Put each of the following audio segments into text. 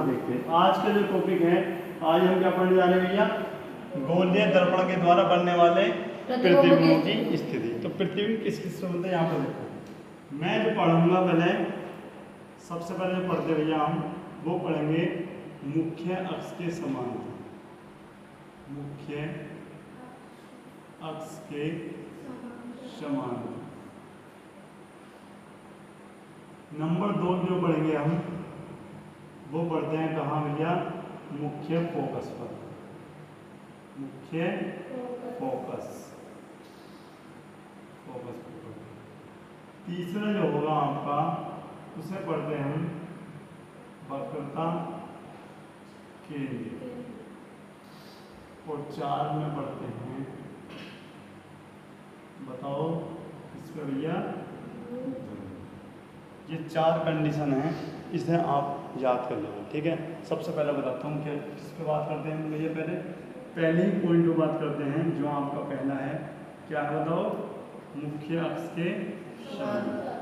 देखते हैं। आज का जो टॉपिक है, आज हम क्या पढ़ने जा रहे हैं भैया? गोलीय दर्पण के द्वारा बनने वाले प्रतिबिंबों की स्थिति। तो प्रतिबिंब किस किस से बनते हैं यहाँ पर देखो। मैं जो पढ़ूंगा पहले, सबसे पहले जो पढ़ते भैया हम वो पढ़ेंगे मुख्य अक्ष के समांतर। मुख्य अक्ष के समांतर। नंबर 2 जो पढ़ेंगे हम वो पढ़ते हैं कहाँ भैया? मुख्य फोकस पर। मुख्य फोकस फोकस पर। तीसरा जो होगा आपका उसे पढ़ते हैं हम वक्रता केंद्र। और 4 में पढ़ते हैं, बताओ किस पे भैया? ये 4 कंडीशन है, इसे आप याद कर लो, ठीक है। सबसे पहले बताता हूँ कि किस पे बात करते हैं भैया। पहले ही पॉइंट पे बात करते हैं जो आपका पहला है, क्या है बताओ? मुख्य अक्ष के समांतर।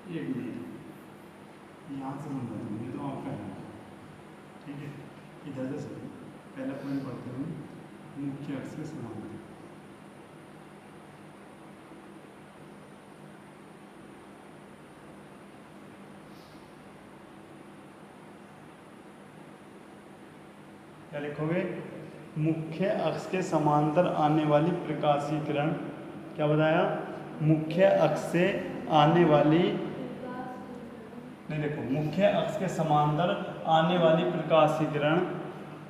एक मिनट यहाँ से समझा दूँगी तो आपका है, ठीक है। इधर से पहला पॉइंट पढ़ते हैं मुख्य अक्ष के समांतर। क्या लिखोगे? मुख्य अक्ष के समांतर आने वाली प्रकाशीय किरण। क्या बताया? मुख्य अक्ष से आने वाली, नहीं देखो, मुख्य अक्ष के समांतर आने वाली प्रकाशीय किरण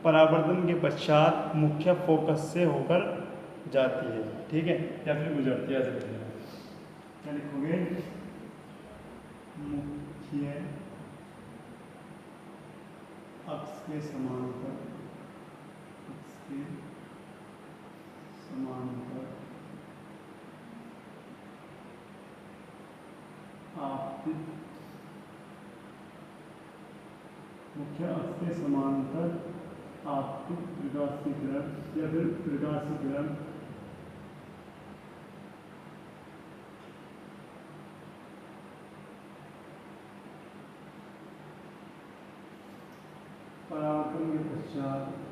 परावर्तन के पश्चात मुख्य फोकस से होकर जाती है, ठीक है, या फिर गुजरती है। क्या लिखोगे? मुख्य अक्ष के समांतर, के समांतर आपतित, मुख्य अक्ष के समांतर आपतित प्रकाशीय किरण या फिर प्रकाशीय किरण परावर्तन के पश्चात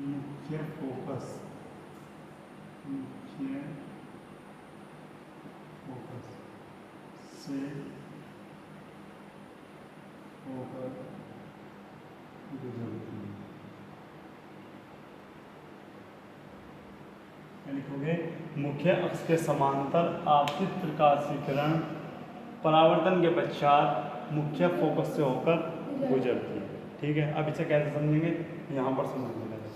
मुख्य फोकस, मुख्य फोकस से होकर गुजरती है। क्या लिखोगे? मुख्य अक्ष के समांतर आपतित प्रकाशीय किरण परावर्तन के पश्चात मुख्य फोकस से होकर गुजरती है, ठीक है। अब इसे कैसे समझेंगे? यहाँ पर समझने लगे,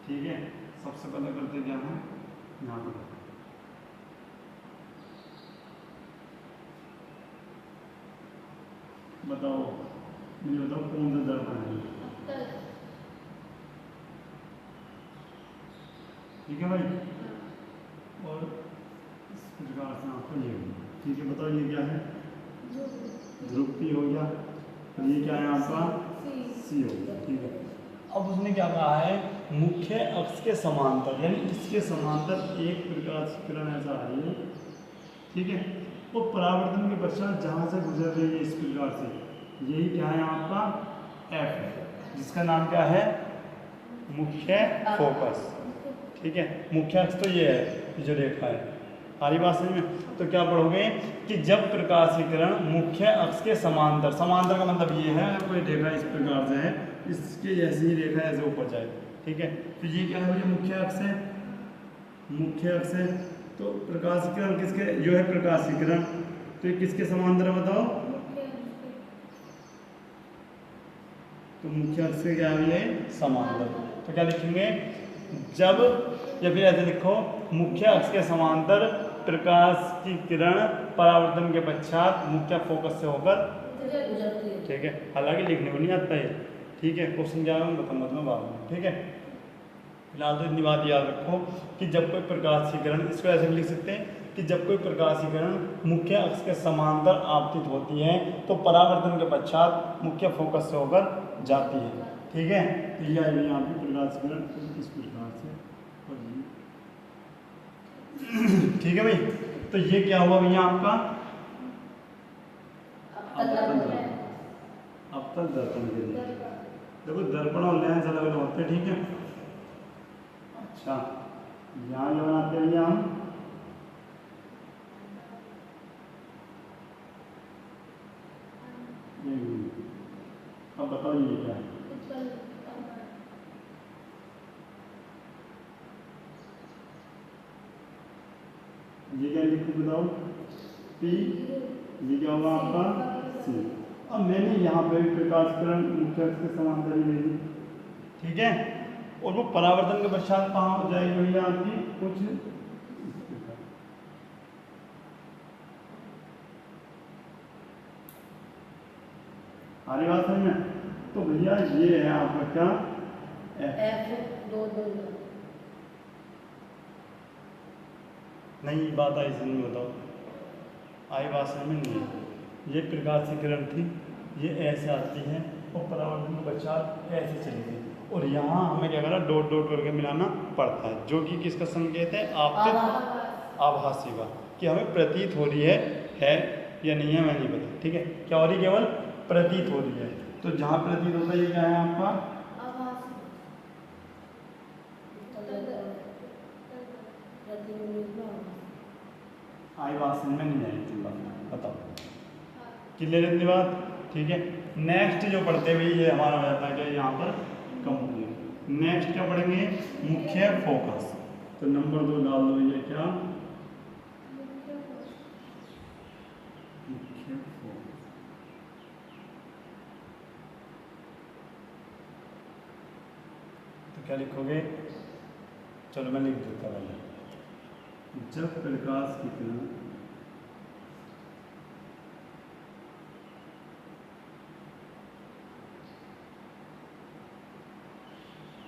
ठीक है। सबसे पहले करते क्या है, यहाँ पर बताओ, मुझे बताओ कौन सा दर्पण है? ठीक है भाई। और इस प्रकार से आपको ये, ठीक है, बताओ ये क्या है? ध्रुव हो गया। ये क्या है आपका? सी हो गया, ठीक है। अब उसने क्या कहा है? मुख्य अक्ष के समांतर, यानी इसके समांतर एक प्रकाश किरण ऐसा आ रही है, ठीक है। वो परावर्तन के पश्चात जहाँ से गुजर रही है इस प्रकार से, यही क्या है आपका? एफ है, जिसका नाम क्या है? मुख्य फोकस, ठीक है। मुख्य अक्ष तो ये है जो रेखा है, सारी बात समझ में। तो क्या पढ़ोगे कि जब प्रकाशीय किरण मुख्य अक्ष के समांतर, समांतर का मतलब ये है कोई रेखा इस प्रकार से है, इसके जैसी ही रेखा ऐसे ऊपर जाए, ठीक है। तो ये क्या है भैया? मुख्य अक्ष है, मुख्य अक्ष है। तो प्रकाशीय किरण किसके, जो है प्रकाशीय किरण, तो ये किसके समांतर है बताओ? तो मुख्य अक्ष से क्या है? समांतर। तो क्या लिखेंगे? जब, या फिर ऐसे लिखो, मुख्य अक्ष के समांतर प्रकाश की किरण परावर्तन के पश्चात मुख्य फोकस से होकर, ठीक है। हालांकि लिखने को नहीं आता है, ठीक है। क्वेश्चन क्या है बताऊंगा तुम्हें बाद में, ठीक है। फिलहाल तो इतनी बात याद रखो कि जब कोई प्रकाश की किरण, इसको ऐसे लिख सकते हैं कि जब कोई प्रकाश की किरण मुख्य अक्ष के समांतर आपतित होती है तो परावर्तन के पश्चात मुख्य फोकस से होकर जाती है, ठीक है। तो ये आई यहाँ पे प्रकाश किरण इस प्रकार से और ये ठीक है भाई। तो ये क्या हुआ भैया आपका अवतल दर्पण के लिए। देखो दर्पण और लेंस अलग अलग होते हैं, ठीक है। अच्छा यहाँ जो बनाते हैं भैया हम अब बताओ ये क्या है। ये क्या लिखो बताओ पी, ये क्या होगा आपका सी। अब मैंने यहाँ पे प्रकाश किरण मुख्य अक्ष के समांतर ही ले ली, ठीक है। और वो परावर्तन के पश्चात कहाँ हो जाएगी भैया आपकी कुछ इस प्रकार। आ रही बात समझ में। तो भैया ये है आपका क्या एफ। नहीं बात आई समझ में, बताओ आई बात समझ में नहीं। ये प्रकाश की किरण थी, ये ऐसे आती है और परावर्तन के पश्चात ऐसे चलेगी और यहाँ हमें क्या करना डॉट डॉट करके मिलाना पड़ता है, जो कि किसका संकेत है आपके आभासी का, कि हमें प्रतीत हो रही है या नहीं है मैं नहीं पता, ठीक है। क्या हो रही केवल प्रतीत हो रही है। तो जहाँ प्रतीत होता है ये क्या है आपका आई बात समझ में नहीं आई तुम बताओ क्लियर इतनी बात, ठीक है। नेक्स्ट जो पढ़ते हुए ये हमारा हो जाता है क्या यहाँ पर कंप्लीट। नेक्स्ट क्या पढ़ेंगे मुख्य फोकस। तो नंबर 2 डाल दो ये क्या मुख्य फोकस। तो क्या लिखोगे, चलो मैं लिख देता हूँ। जब प्रकाश की किरण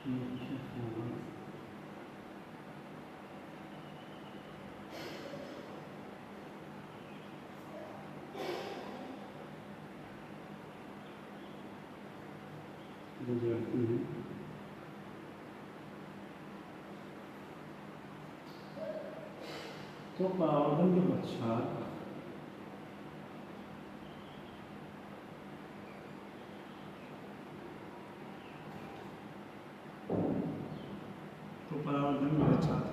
मुख्य फोकस गुजरती है तो परावर्तन के पश्चात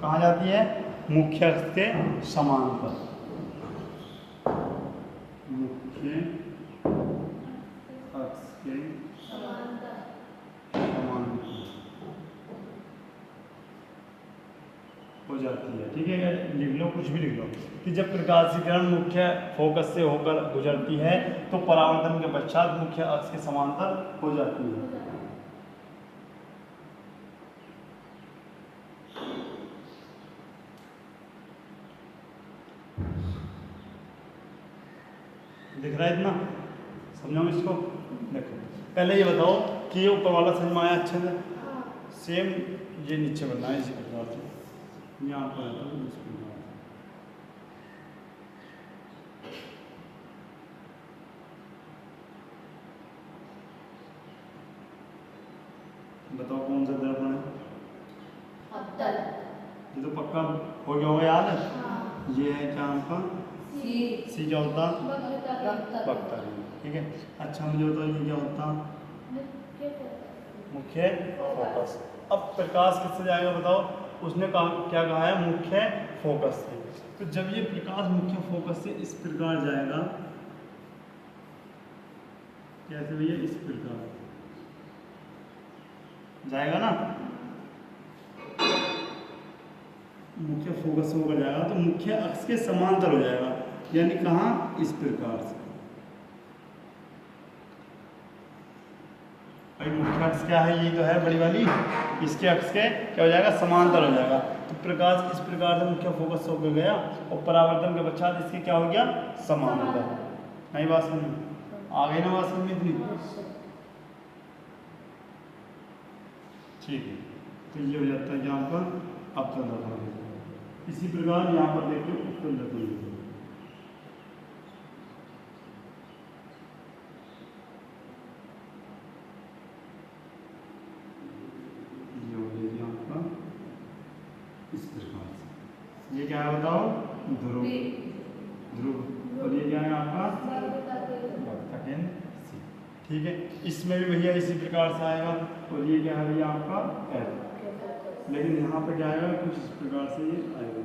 कहाँ जाती है मुख्य अक्ष के समांतर। मुख्य अक्ष के समांतर हो जाती है, ठीक है। लिख लो कुछ भी लिख लो कि जब प्रकाश की किरण मुख्य फोकस से होकर गुजरती है तो परावर्तन के पश्चात मुख्य अक्ष के समांतर हो जाती है। दिख रहा है इतना, समझो इसको। देखो पहले ये बताओ कि ये ऊपर वाला समझ में आया अच्छे से। सेम ये नीचे बनना है इसी प्रकार से, यहाँ पर बताओ कौन सा दर्पण है। ये तो पक्का हो गया होगा याद है। ये है क्या आपका सी क्या होता वक्ता, ठीक है। अच्छा मुझे बताओ ये क्या होता मुख्य फोकस। अब प्रकाश किससे जाएगा बताओ, उसने कहा क्या कहा है मुख्य फोकस से। तो जब ये प्रकाश मुख्य फोकस से इस प्रकार जाएगा, कैसे भैया इस प्रकार जाएगा ना, मुख्य फोकस से होकर जाएगा तो मुख्य अक्ष के समांतर हो जाएगा, यानी कहाँ इस प्रकार से। भाई मुख्य अक्ष क्या है, ये तो है बड़ी वाली, इसके अक्ष के क्या हो जाएगा समांतर हो जाएगा। तो प्रकाश इस प्रकार से मुख्य फोकस से होकर गया और परावर्तन के पश्चात इसके क्या हो गया समांतर। नहीं बात समझ आ गई ना, बात समझ इतनी, ठीक है। तो ये हो जाता है यहाँ पर अवतल दर्पण। इसी प्रकार यहाँ पर देखिए उत्तल दर्पण। इस प्रकार से। ये क्या है बताओ? ध्रुव। ध्रुव। और ये क्या है आपका? वक्रता केंद्र सी। ठीक है, इसमें भी भैया इसी प्रकार से आएगा। और ये क्या है भैया आपका? एफ। लेकिन यहाँ पे क्या आएगा? कुछ इस प्रकार से ये आएगा।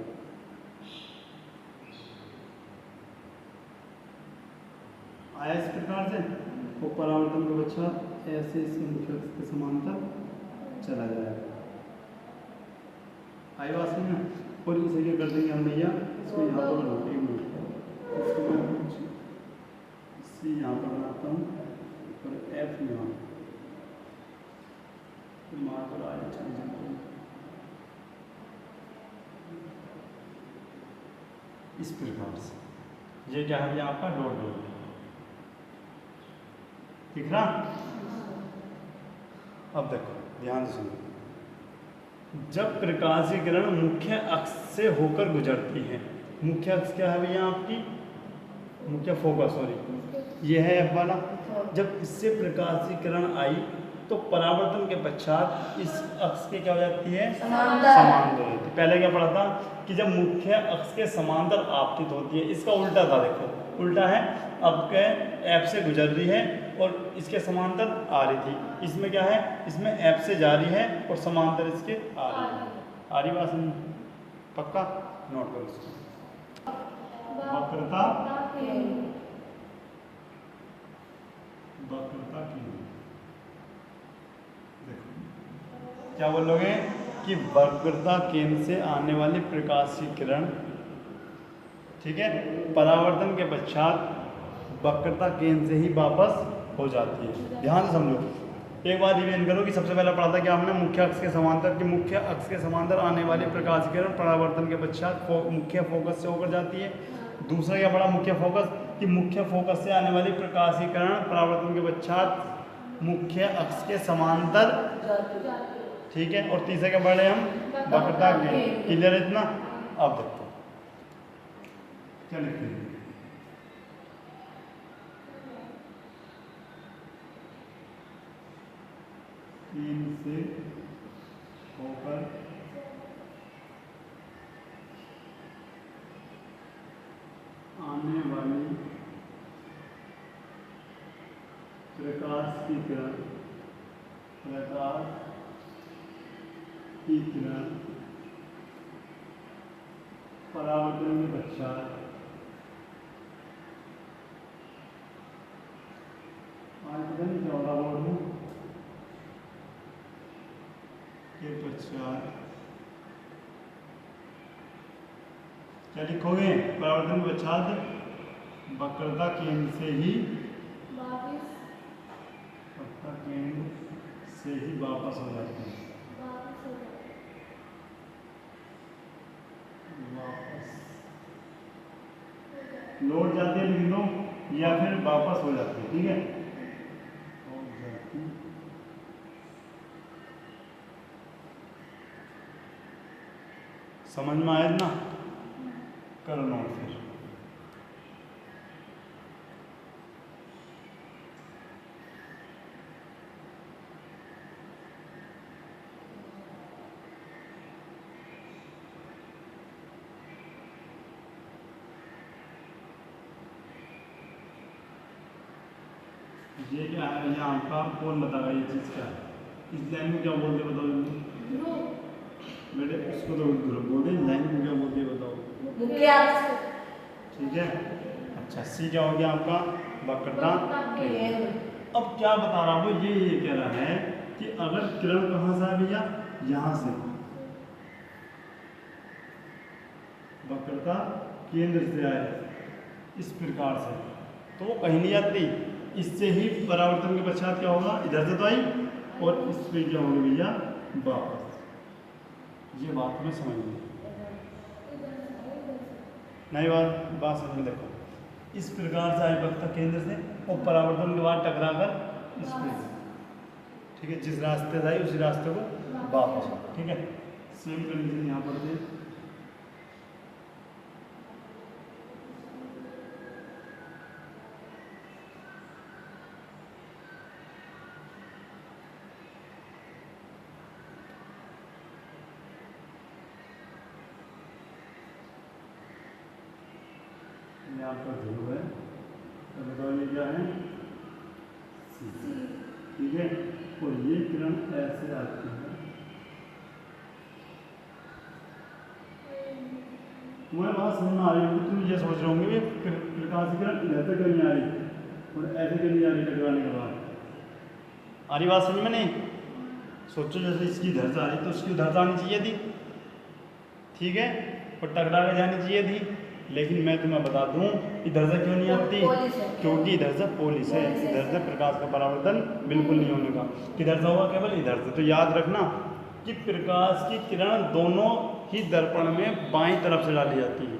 आया इस प्रकार से। और परावर्तन का पश्चात ऐसे इसके मुख्य अक्ष के समांतर चला जाएगा। आई बात समझ में? और इसे क्या कर देंगे हम भैया? इसको यहाँ पर बनाते हैं। इसको मैं कुछ सी यहाँ पर बनाता हूँ और एफ यहाँ मार्कर आए। इस प्रकार से ये क्या है भैया आपका? Dot dot. दिख रहा? अब देखो ध्यान से सुनो। जब प्रकाशीय किरण मुख्य अक्ष से होकर गुजरती है, मुख्य अक्ष क्या है भैया आपकी? मुख्य फोकस, सॉरी, ये है एफ वाला। जब इससे प्रकाशीय किरण आई तो परावर्तन के पश्चात इस अक्ष के क्या हो जाती है? समांतर होती है। पहले क्या पढ़ा था कि जब मुख्य अक्ष के समांतर आपतित होती है, इसका उल्टा था। देखो उल्टा है, अब के एफ से गुजर रही है और इसके समांतर आ रही थी। इसमें क्या है? इसमें एफ से जा रही है और समांतर इसके आ रही है। आ रही बात समझ? पक्का नोट करो इसको। वक्रता वक्रता केंद्र। देखो क्या बोलोगे कि वक्रता केंद्र से आने वाली प्रकाशीय किरण, ठीक है, परावर्तन के पश्चात वक्रता केंद्र से ही वापस हो जाती है। ध्यान से समझो। एक बार रिवीजन करो कि सबसे पहले पढ़ा था कि हमने मुख्य अक्ष के समांतर, कि मुख्य अक्ष के समांतर आने वाली प्रकाशीय किरण परावर्तन के पश्चात मुख्य फोकस से होकर जाती है। दूसरा क्या पढ़ा? मुख्य फोकस, कि मुख्य फोकस से आने वाली प्रकाशीय किरण परावर्तन के पश्चात मुख्य अक्ष के समांतर, ठीक है। और तीसरा क्या पढ़े हम? वक्रता केंद्र। क्लियर है इतना? अब देखो क्या लिखते हैं। केंद्र से होकर आने वाली प्रकाश की किरण, प्रकाश की किरण परावर्तन के पश्चात के पश्चात क्या लिखोगे? परावर्तन के पश्चात वक्रता केंद्र से ही, वक्रता केंद्र से ही वापस हो जाती है। वापस लौट जाती है, लिख लो, या फिर वापस हो जाती है। ठीक है, हो जाती। समझ में आया ना? करो नोट फिर। ये क्या है यहाँ आपका? कौन बताएगा ये चीज़ क्या है? इस लाइन में क्या बोलते बताओ बेटे? इसको तो ध्रुव बोलते हैं, लाइन में क्या बोलते बताओ? मुख्य। ठीक है, अच्छा। सी क्या हो गया आपका? वक्रता केंद्र। अब क्या बता रहा हूँ? ये कह रहा है कि अगर किरण कहाँ से आ भैया? यहाँ से, वक्रता केंद्र से आए इस प्रकार से, तो वो कहीं नहीं जाती। इससे ही परावर्तन के पश्चात क्या होगा? इधर से तो आई और इस पे क्या होगा भैया? वापस। ये बात में समझ ली नहीं? बात समझ में। देखो इस प्रकार से आई वक्रता केंद्र से और परावर्तन के बाद टकरा कर इस पे, ठीक है, जिस रास्ते से आई उसी रास्ते को वापस हो। ठीक है, सेम कंडीशन यहाँ पर दे। ये आपका ध्रुव है, तो बताओ ये क्या है? सी। ठीक है, और ये किरण ऐसे आती है, तुम्हारे बात समझ में आ रही होगी, तुम ये सोच रहे होंगे प्रकाश की किरण इधर तक नहीं आ रही और ऐसे क्यों नहीं आ रही टकराने के बाद? आ रही बात समझ में? नहीं सोचो जैसे इसकी इधर से आ रही तो उसकी उधर से आनी चाहिए थी, ठीक है, और टकरा के जानी चाहिए थी, लेकिन मैं तुम्हें बता दूं इधर से क्यों नहीं आती, क्योंकि इधर से पोलिस है, इधर से प्रकाश का परावर्तन बिल्कुल नहीं होने का, किधर से होगा? केवल इधर से। तो याद रखना कि प्रकाश की किरण दोनों ही दर्पण में बाईं तरफ से डाली जाती है,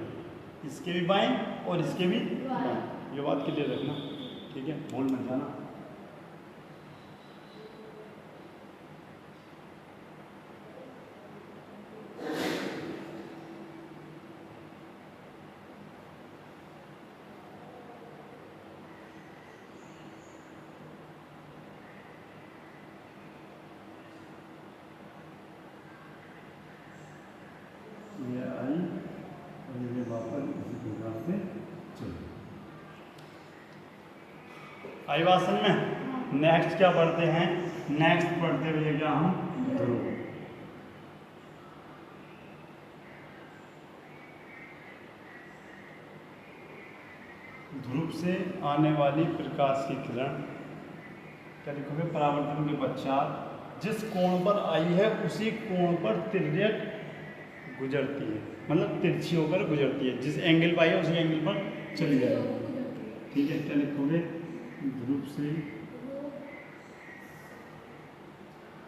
इसके भी बाईं और इसके भी बाईं, ये बात क्लियर रखना, ठीक है, भूल मत जाना। ये आई और ये वापस इसी प्रकार से चली। आई बात समझ में? नेक्स्ट क्या पढ़ते हैं? नेक्स्ट पढ़ते हुए क्या हम ध्रुव। ध्रुव से आने वाली प्रकाश की किरण क्या लिखोगे? परावर्तन के पश्चात जिस कोण पर आई है उसी कोण पर तिर्यक गुजरती है, मतलब तिरछी होकर गुजरती है, जिस एंगल पर आई है उसी एंगल पर चली जाएगी, ठीक है। क्या लिखोगे? ध्रुव से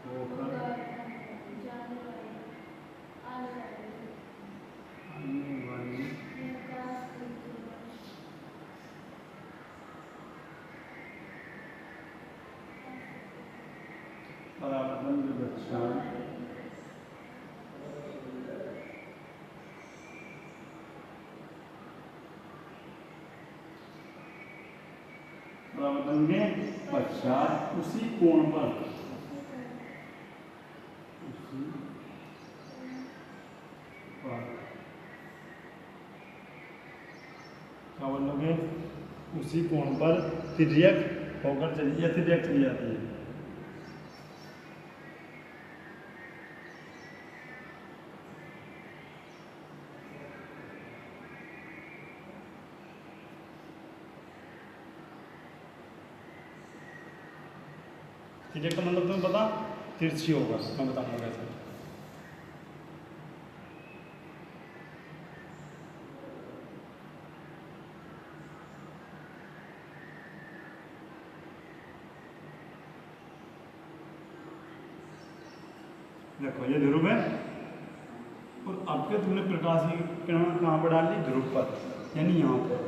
होकर आने वाली परावर्तन के पश्चात परावर्तन के पश्चात उसी कोण पर क्या बोलोगे? उसी कोण पर तिर्यक होकर चली या तिर्यक चली जाती है। तिर्यक का मतलब तुम्हें पता? तिरछी होगा, मैं बताऊंगा कैसे। देखो ये ध्रुव है और अब के तुमने प्रकाश की किरण कहाँ पर डाल दी? ध्रुव पर, यानी यहाँ पर,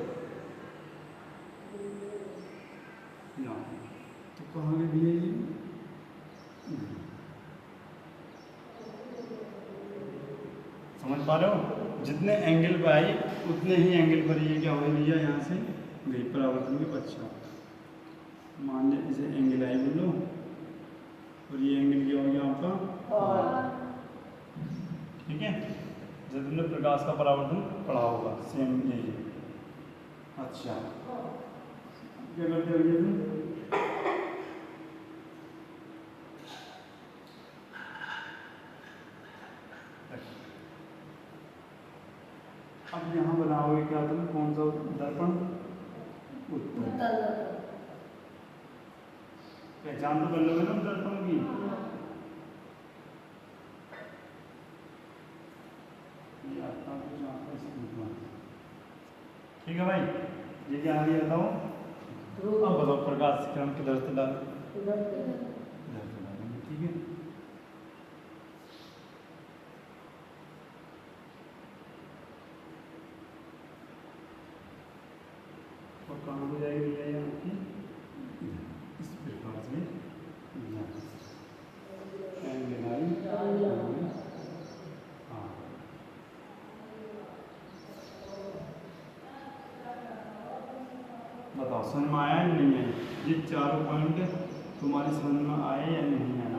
यहाँ। तो कहाँ गई भैया ये? समझ पा रहे हो? जितने एंगल पर आई उतने ही एंगल पर ये क्या हो भैया यहाँ से गई परावर्तन के पश्चात। मान लिया इसे एंगल आई बोलो और ये एंगल क्या हो गया आपका? ठीक है, जब तुमने प्रकाश का परावर्तन पढ़ा होगा सेम यही। अच्छा क्या करते हो ये तुम? अब यहाँ बनाओगे क्या तुम? कौन सा दर्पण? उत्तल। पहचान तो कर लोगे ना दर्पण की? ठीक है भाई, ये क्या आ गया बताओ? अब बताओ प्रकाश किरण किधर से डाल? इधर से डालेंगे, ठीक है। और कहाँ हो जाएगी भैया ये आपकी? इस प्रकार से बताओ समझ में आया या नहीं आया? ये चारों पॉइंट तुम्हारी समझ में आए या नहीं आए?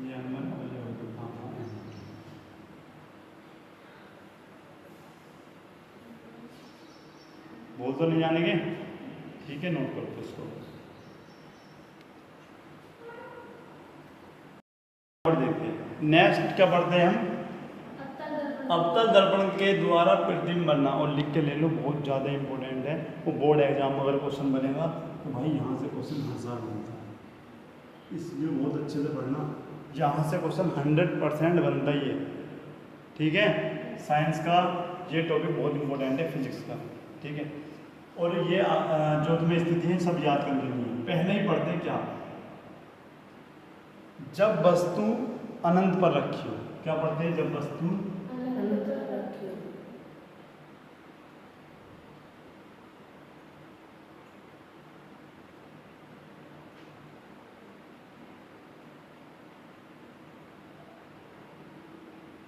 ये बोल तो नहीं जानेंगे, ठीक है, नोट करो इसको। देखते हैं नेक्स्ट क्या पढ़ते हैं हम, अवतल दर्पण के द्वारा प्रतिबिंब बनना, और लिख के ले लो, बहुत ज़्यादा इंपॉर्टेंट है। वो बोर्ड एग्जाम में अगर क्वेश्चन बनेगा तो भाई यहाँ से क्वेश्चन 1000 बनता है, इसलिए बहुत अच्छे से पढ़ना। यहाँ से क्वेश्चन 100% बनता ही है, ठीक है। साइंस का ये टॉपिक बहुत इंपॉर्टेंट है, फिजिक्स का, ठीक है। और ये जो तुम्हें स्थिति है सब याद कर लेनी है। पहले ही पढ़ते क्या, जब वस्तु अनंत पर रखी हो, क्या पढ़ते हैं, जब वस्तु अनंत पर रखी हो।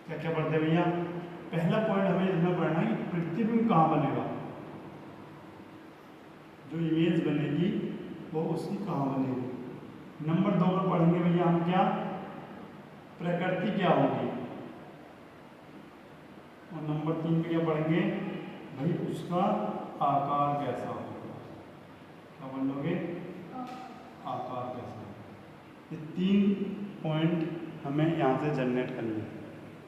क्या क्या पढ़ते हैं भैया, पहला पॉइंट हमें इसमें पढ़ना है कि प्रतिबिंब कहाँ बनेगा, जो इमेज बनेगी वो उसकी कहाँ बनेगी। नंबर 2 पर पढ़ेंगे भैया हम क्या, प्रकृति क्या होगी, और नंबर 3 पे क्या पढ़ेंगे भाई, उसका आकार कैसा होगा, क्या बोल लोगे, आकार कैसा होगा। ये 3 पॉइंट हमें यहाँ से जनरेट करने हैं,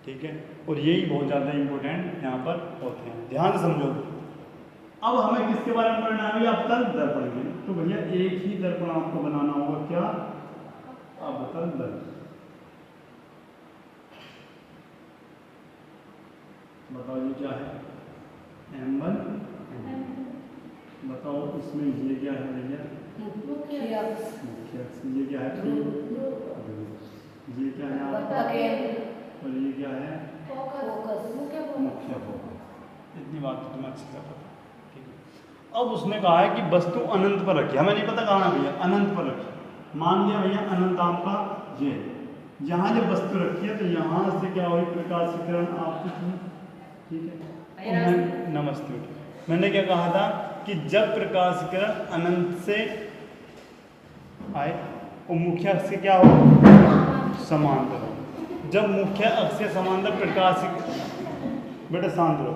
ठीक है। और यही बहुत ज़्यादा इंपॉर्टेंट यहाँ पर होते हैं, ध्यान से समझो। अब हमें किसके बारे में पढ़ना है, अवतल दर्पण में। तो भैया एक ही दर्पण आपको बनाना होगा, क्या, अवतल दर्पण। बताओ ये क्या है, M1, बताओ इसमें ये क्या है भैया, मुख्य अक्ष, मुख्य अक्ष, ये क्या है, ये क्या है आपका, और ये क्या है, फोकस, मुख्य फोकस। इतनी बात तो तुम्हें अच्छी से पता, ठीक है। अब उसने कहा है कि वस्तु अनंत पर रखी, हमें नहीं पता कहाँ है भैया, अनंत पर रखी। मान लिया भैया अनंत आपका ये, यहाँ जब वस्तु रखी है तो यहाँ से क्या हुई, प्रकाश की किरण आपकी थी, ठीक है। नमस्ते, मैंने क्या कहा था कि जब प्रकाश की किरण अनंत से आए और मुख्य अक्ष से क्या हो, समांतर हो। जब मुख्य अक्ष से समांतर प्रकाश, बेटा शांत रहो,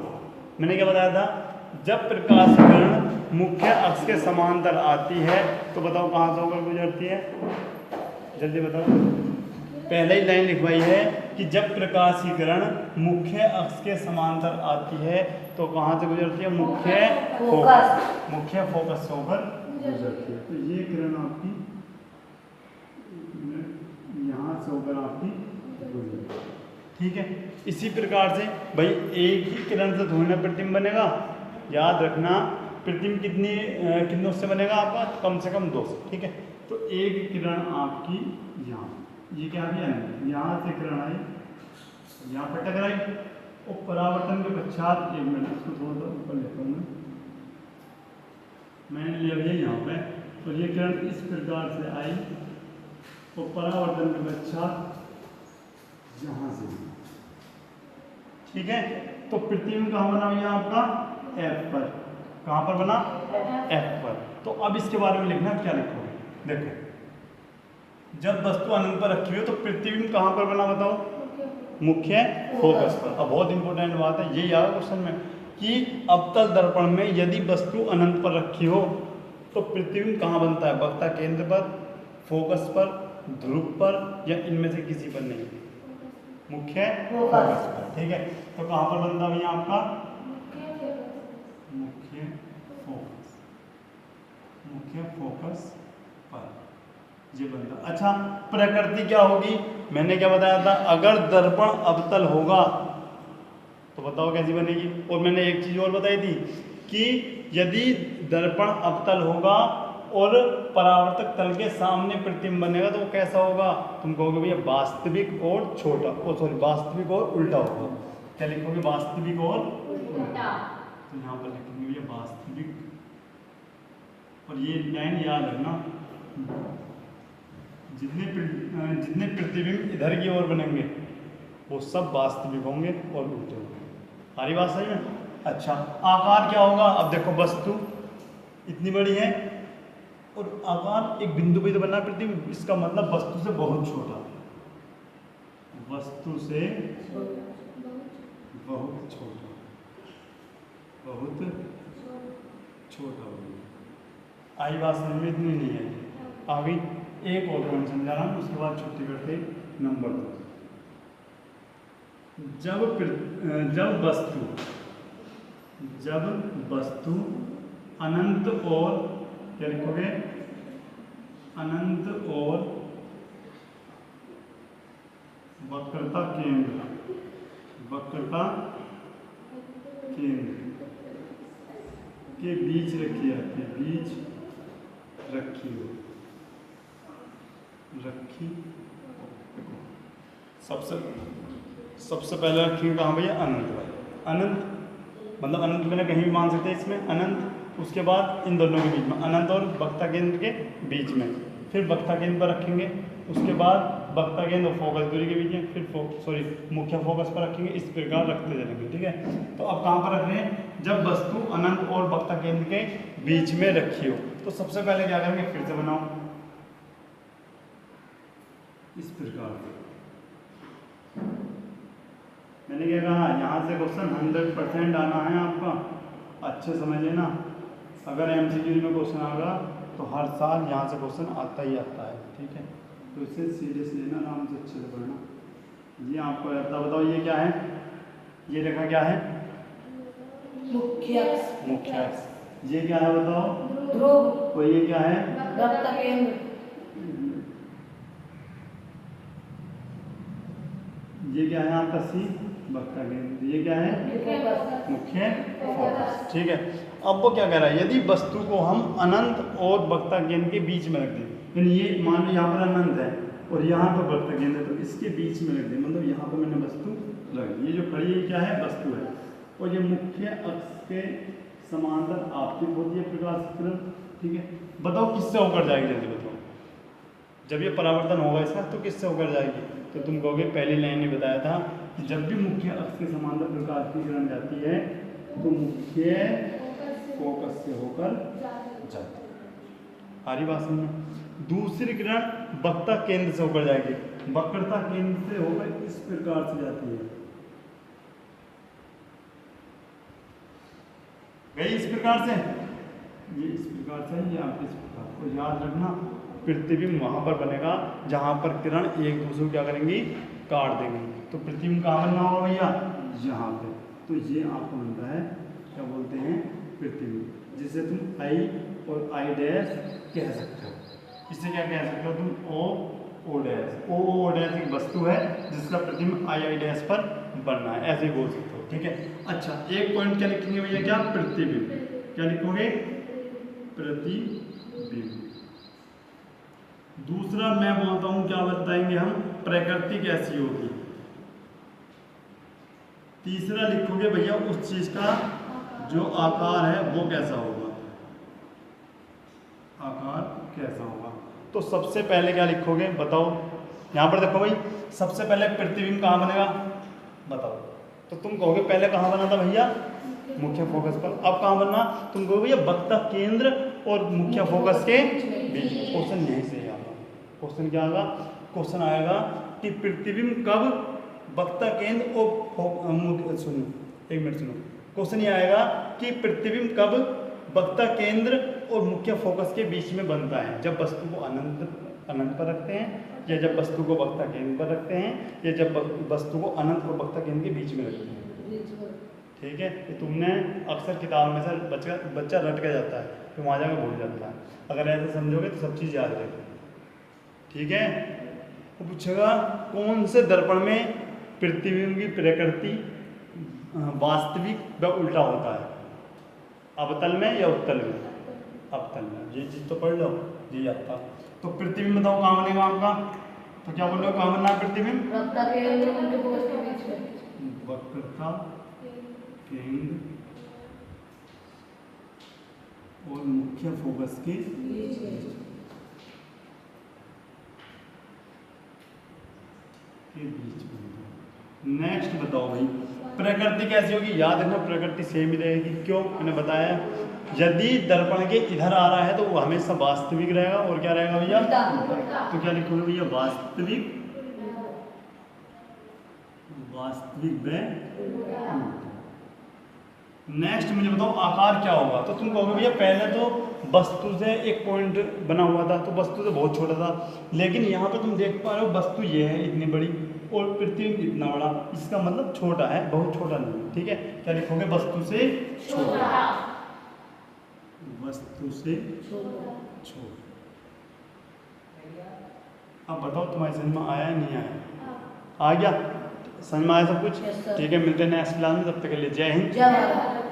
मैंने क्या बताया था, जब प्रकाश की किरण मुख्य अक्ष के समांतर आती है तो बताओ कहाँ से होकर गुजरती है, जल्दी बताओ। पहले ही लाइन लिखवाई है कि जब प्रकाश की किरण मुख्य अक्ष के समांतर आती है तो कहाँ से गुजरती है, मुख्य फोकस, मुख्य फोकस से होकर गुजरती है। तो ये किरण आपकी यहाँ से होकर आपकी गुजरती है, ठीक है। इसी प्रकार से भाई एक ही किरण से थोड़ी ना प्रतिबिंब बनेगा, याद रखना प्रतिबिंब कितनों से बनेगा आपका, कम से कम 2 से, ठीक है। तो एक किरण आपकी यहाँ, ये क्या है, यहाँ से किरण आई, यहाँ पर टकराई, और परावर्तन के पश्चात, एक मिनट इसको थोड़ा सा ऊपर लेता हूँ मैंने लिया भैया यहाँ पे, और ये किरण इस प्रकार से आई और परावर्तन के पश्चात यहाँ से, ठीक है। तो प्रतिबिंब कहाँ बना भैया आपका, F पर, कहाँ पर बना, F पर। तो अब इसके बारे में लिखना, क्या लिखोगे, देखो जब वस्तु अनंत पर रखी हो तो प्रतिबिंब कहाँ पर बना, बताओ, मुख्य फोकस पर। अब बहुत इंपॉर्टेंट बात है, यही आया क्वेश्चन में कि अवतल दर्पण में यदि वस्तु अनंत पर रखी हो तो प्रतिबिंब कहाँ बनता है, वक्ता केंद्र पर, फोकस पर, ध्रुव पर, या इनमें से किसी पर नहीं, मुख्य फोकस पर, ठीक है। तो कहाँ पर बनता है आपका, मुख्य फोकस, मुख्य फोकस पर ये बनता। अच्छा, प्रकृति क्या होगी, मैंने क्या बताया था, अगर दर्पण अवतल होगा तो बताओ कैसी बनेगी। और मैंने एक चीज और बताई थी कि यदि दर्पण अवतल होगा और परावर्तक तल के सामने प्रतिबिंब बनेगा तो वो कैसा होगा, तुम कहोगे भैया वास्तविक और छोटा, ओ सॉरी वास्तविक और उल्टा होगा। क्या लिखोगे, वास्तविक और उल्टा, तो यहाँ पर लिखेंगे भैया वास्तविक। और ये लाइन याद रखना, जितने प्रतिबिंब इधर की ओर बनेंगे वो सब वास्तविक होंगे और उल्टे होंगे। सारी बात सही में। अच्छा, आकार क्या होगा, अब देखो वस्तु इतनी बड़ी है और आकार एक बिंदु पे तो बना प्रतिबिंब, इसका मतलब वस्तु से बहुत छोटा, वस्तु से बहुत छोटा, बहुत छोटा हो गया। आई बात समझ में इतनी नहीं है। आगे एक और पॉइंट समझा रहा हूँ, उसके बाद छुट्टी करते नंबर 2। जब वस्तु अनंत और क्या लिखोगे, अनंत और वक्रता केंद्र के बीच रखी जाती है, सबसे पहले रखेंगे कहाँ भैया, अनंत मतलब अनंत मैंने कहीं भी मान सकते हैं इसमें, अनंत। उसके बाद इन दोनों के बीच में अनंत और वक्ता केंद्र के बीच में, फिर वक्ता केंद्र पर रखेंगे। उसके बाद वक्ता केंद्र और फोकस दूरी के बीच में, फिर मुख्य फोकस पर रखेंगे। इस प्रकार रखते चलेंगे, ठीक है। तो अब कहाँ पर रख रहे हैं, जब वस्तु अनंत और वक्ता केंद्र के बीच में रखी हो। तो सबसे पहले क्या करेंगे, फिर से बनाओ इस प्रकार से। मैंने क्या कहा, यहाँ से क्वेश्चन 100% आना है आपका, अच्छे समझ लेना। अगर MCQ में क्वेश्चन आएगा तो हर साल यहाँ से क्वेश्चन आता ही आता है, ठीक है। तो इसे सीरियस लेना, आराम से अच्छे से पढ़ना। ये आपको आता, बताओ ये क्या है, ये लिखा क्या है, मुख्य अक्ष। ये क्या है बताओ, ध्रुव। और ये क्या है, वक्ता केंद्र। ये क्या है आपका सी, वक्ता केंद्र। ये क्या है, मुख्य फोकस, ठीक है। अब वो क्या कह रहा है, यदि वस्तु को हम अनंत और वक्ता केंद्र के बीच में रख दें, यानी ये मान लो यहाँ पर अनंत है और यहाँ पर वक्ता केंद्र है, तो इसके बीच में रख दें, मतलब यहाँ पर मैंने वस्तु रख दी। ये जो खड़ी है क्या है, वस्तु है, और ये मुख्य अक्ष के समांतर आपतित होती है प्रकाश की तरफ, ठीक है। बताओ किससे होकर जाएगी, जल्दी बताओ। जब ये परावर्तन होगा इसका तो किससे होकर जाएगी, तो तुम कहोगे पहली लाइन ने बताया था कि जब भी मुख्य अक्ष के समांतर प्रकाश की किरण जाती है तो मुख्य फोकस से होकर जाती है। सारी बात समझ। दूसरी किरण वक्ता केंद्र से होकर जाएगी, वक्रता केंद्र से होकर इस प्रकार से जाती है, गई इस प्रकार से, ये इस प्रकार से, ये आप इस प्रकार को याद रखना। प्रतिबिंब वहां पर बनेगा जहां पर किरण एक दूसरे को क्या करेंगी, काट देंगे। तो प्रतिबिंब कहाँ बनना होगा भैया, यहाँ पे। तो ये आपको बनता है, क्या बोलते हैं, प्रतिबिंब, जिसे तुम आई और आई डैश कह सकते हो। इसे क्या कह सकते हो तुम, ओ डैश। ओ डैश एक वस्तु है जिसका प्रतिबिंब आई डैश पर बनना है, ऐसे ही बोल सकते हो, ठीक है। अच्छा, एक पॉइंट क्या लिखेंगे भैया, क्या, प्रतिबिंब। क्या लिखोगे, प्रतिबिंब। दूसरा मैं बोलता हूं, क्या बताएंगे हम, प्रकृति कैसी होगी। तीसरा लिखोगे भैया उस चीज का जो आकार है वो कैसा होगा, आकार कैसा होगा। तो सबसे पहले क्या लिखोगे बताओ, यहां पर देखो भाई, सबसे पहले प्रतिबिंब कहाँ बनेगा बताओ। तो तुम कहोगे पहले कहाँ बना था भैया, मुख्य फोकस पर। अब कहाँ बनना, तुम कहोगे भैया वक्ता केंद्र और मुख्य फोकस के बीच। क्वेश्चन यहीं से आएगा, क्वेश्चन क्या आएगा, क्वेश्चन आएगा कि प्रतिबिंब कब वक्ता केंद्र और सुनो, एक मिनट सुनो, क्वेश्चन ये आएगा कि प्रतिबिंब कब वक्ता केंद्र और मुख्य फोकस के बीच में बनता है, जब वस्तु को अनंत पर रखते हैं, या जब वस्तु को वक्ता केंद्र पर रखते हैं, या जब वस्तु को अनंत और वक्ता केंद्र के बीच में रखते हैं, ठीक है। तो तुमने अक्सर किताब में से बच्चा रट के जाता है, फिर वहाँ जाकर भूल जाता है। अगर ऐसे समझोगे तो सब चीज़ याद रहेगी, ठीक है। वो पूछेगा कौन से दर्पण में प्रतिबिंब की प्रकृति वास्तविक व उल्टा होता है, अवतल में या उत्तल में, अवतल में। ये चीज़ तो पढ़ लो, ये आता। तो प्रतिबिंब बताओ कहाँ बनेगा आपका, तो क्या बोल रहे हो, कहाँ बनना है प्रतिबिंब, वक्ता केंद्र और मुख्य फोकस के बीच में, वक्रता केंद्र और मुख्य फोकस के बीच में। नेक्स्ट बताओ भाई, प्रकृति कैसी होगी, याद रखना प्रकृति सेम ही रहेगी। क्यों, मैंने बताया यदि दर्पण के इधर आ रहा है तो वो हमेशा वास्तविक रहेगा, और क्या रहेगा भैया, तो क्या लिखोगे भैया, वास्तविक व नेक्स्ट मुझे बताओ आकार क्या होगा। तो तुम कहोगे भैया पहले तो वस्तु से एक पॉइंट बना हुआ था, तो वस्तु से बहुत छोटा था, लेकिन यहाँ पे तुम देख पा रहे हो वस्तु ये है इतनी बड़ी और प्रतिबिंब इतना बड़ा, इसका मतलब छोटा है, बहुत छोटा नहीं। ठीक है, क्या लिखोगे? वस्तु से छोटा। वस्तु से छोटा। अब बताओ तुम्हारी समझ में आया या नहीं आया? आ गया? समझ में आया सब कुछ? Yes, sir. ठीक है, मिलते हैं नेक्स्ट क्लास में, तब तक के लिए जय हिंद। जय भारत।